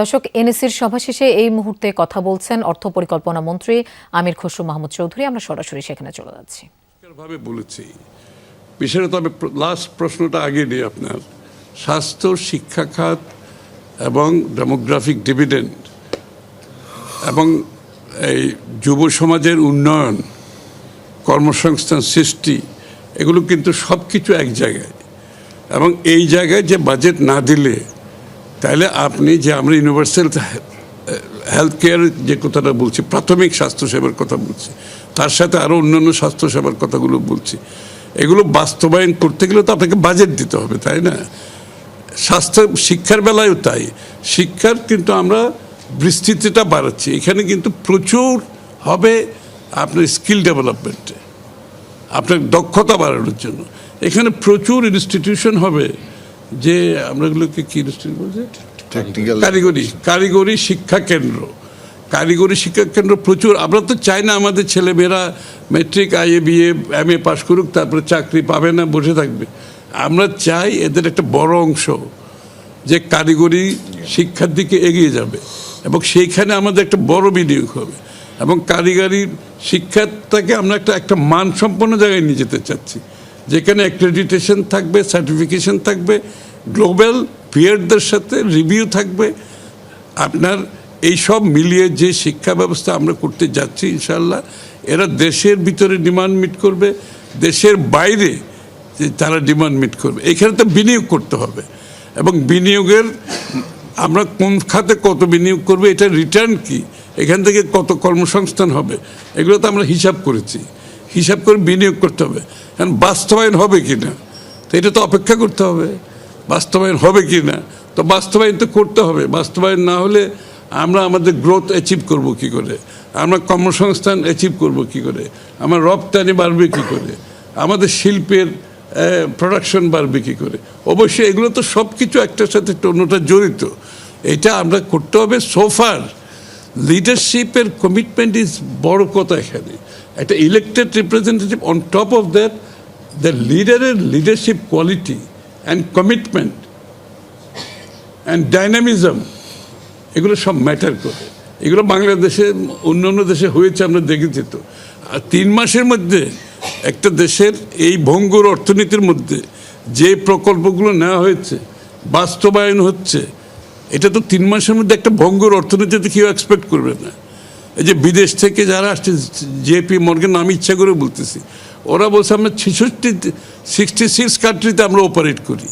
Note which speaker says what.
Speaker 1: দর্শক, এনএসির সভা শেষে এই মুহূর্তে কথা বলছেন অর্থ পরিকল্পনা মন্ত্রী আমির খসরু মাহমুদ চৌধুরী। আমরা সরাসরি সেখানে চলে যাচ্ছি।
Speaker 2: ভাবে বলেছি বিষয়টা, তবে লাস্ট প্রশ্নটা আগে নিয়ে আপনার স্বাস্থ্য, শিক্ষা খাত এবং ডেমোগ্রাফিক ডিভিডেন্ড এবং এই যুব সমাজের উন্নয়ন, কর্মসংস্থান সৃষ্টি, এগুলো কিন্তু সব কিছু এক জায়গায়। এবং এই জায়গায় যে বাজেট না দিলে তাহলে আপনি যে আমরা ইউনিভার্সাল হেলথ কেয়ার যে কথাটা বলছি, প্রাথমিক স্বাস্থ্যসেবার কথা বলছি, তার সাথে আরও অন্যান্য স্বাস্থ্যসেবার কথাগুলো বলছি, এগুলো বাস্তবায়ন করতে গেলে তো আপনাকে বাজেট দিতে হবে, তাই না? শিক্ষার বেলায়ও তাই। শিক্ষার কিন্তু আমরা বিস্তৃতিটা বাড়াচ্ছি, এখানে কিন্তু প্রচুর হবে আপনার স্কিল ডেভেলপমেন্টে, আপনার দক্ষতা বাড়ানোর জন্য। এখানে প্রচুর ইনস্টিটিউশন হবে, যে আমরা এগুলোকে কি ইনস্টিটিউট বলছি, কারিগরি শিক্ষা কেন্দ্র। কারিগরি শিক্ষা কেন্দ্র প্রচুর। আমরা তো চাই না আমাদের ছেলেমেয়েরা মেট্রিক, আইএ, বিএ, এমএ পাশ করুক, তারপরে চাকরি পাবে না, বসে থাকবে। আমরা চাই এদের একটা বড় অংশ যে কারিগরি শিক্ষার দিকে এগিয়ে যাবে, এবং সেইখানে আমাদের একটা বড় বিনিয়োগ হবে। এবং কারিগরি শিক্ষাটাকে আমরা একটা মানসম্পন্ন জায়গায় নিয়ে যেতে চাচ্ছি, যেখানে অ্যাক্রেডিটেশন থাকবে, সার্টিফিকেশন থাকবে, গ্লোবাল পিয়ারদের সাথে রিভিউ থাকবে। আপনার এই সব মিলিয়ে যে শিক্ষা ব্যবস্থা আমরা করতে যাচ্ছি, ইনশাআল্লাহ এরা দেশের ভিতরে ডিমান্ড মিট করবে, দেশের বাইরে যে তারা ডিমান্ড মিট করবে। এখানে তো বিনিয়োগ করতে হবে, এবং বিনিয়োগের আমরা কোন খাতে কত বিনিয়োগ করবো, এটা রিটার্ন কি, এখান থেকে কত কর্মসংস্থান হবে, এগুলো তো আমরা হিসাব করেছি। হিসাব করে বিনিয়োগ করতে হবে। কারণ বাস্তবায়ন হবে কি না, তো এটা তো অপেক্ষা করতে হবে। বাস্তবায়ন হবে কি না, তো বাস্তবায়ন তো করতে হবে। বাস্তবায়ন না হলে আমরা আমাদের গ্রোথ অ্যাচিভ করব কি করে, আমরা কর্মসংস্থান অ্যাচিভ করব কি করে, আমার রপ্তানি বাড়বে কি করে, আমাদের শিল্পের প্রোডাকশন বাড়বে কী করে। অবশ্যই এগুলো তো সব কিছু একটার সাথে অন্যটা জড়িত। এটা আমরা করতে হবে। সোফার লিডারশিপের কমিটমেন্ট ইজ বড় কথা। এখানে একটা elected representative, on top of that the লিডারের leadership quality and commitment and dynamism, এগুলো সব ম্যাটার করে। এগুলো বাংলাদেশে অন্যান্য দেশে হয়েছে, আমরা দেখেছি তো। আর 3 মাসের মধ্যে একটা দেশের এই ভঙ্গুর অর্থনীতির মধ্যে যে প্রকল্পগুলো নেওয়া হয়েছে, বাস্তবায়ন হচ্ছে, এটা তো 3 মাসের মধ্যে একটা ভঙ্গুর অর্থনীতিতে কেউ এক্সপেক্ট করবে না। এই যে বিদেশ থেকে যারা আসছে, জেপি মর্গান, আমি ইচ্ছা করে বলতেছি, ওরা বলছে আমরা 66 কান্ট্রিতে আমরা অপারেট করি।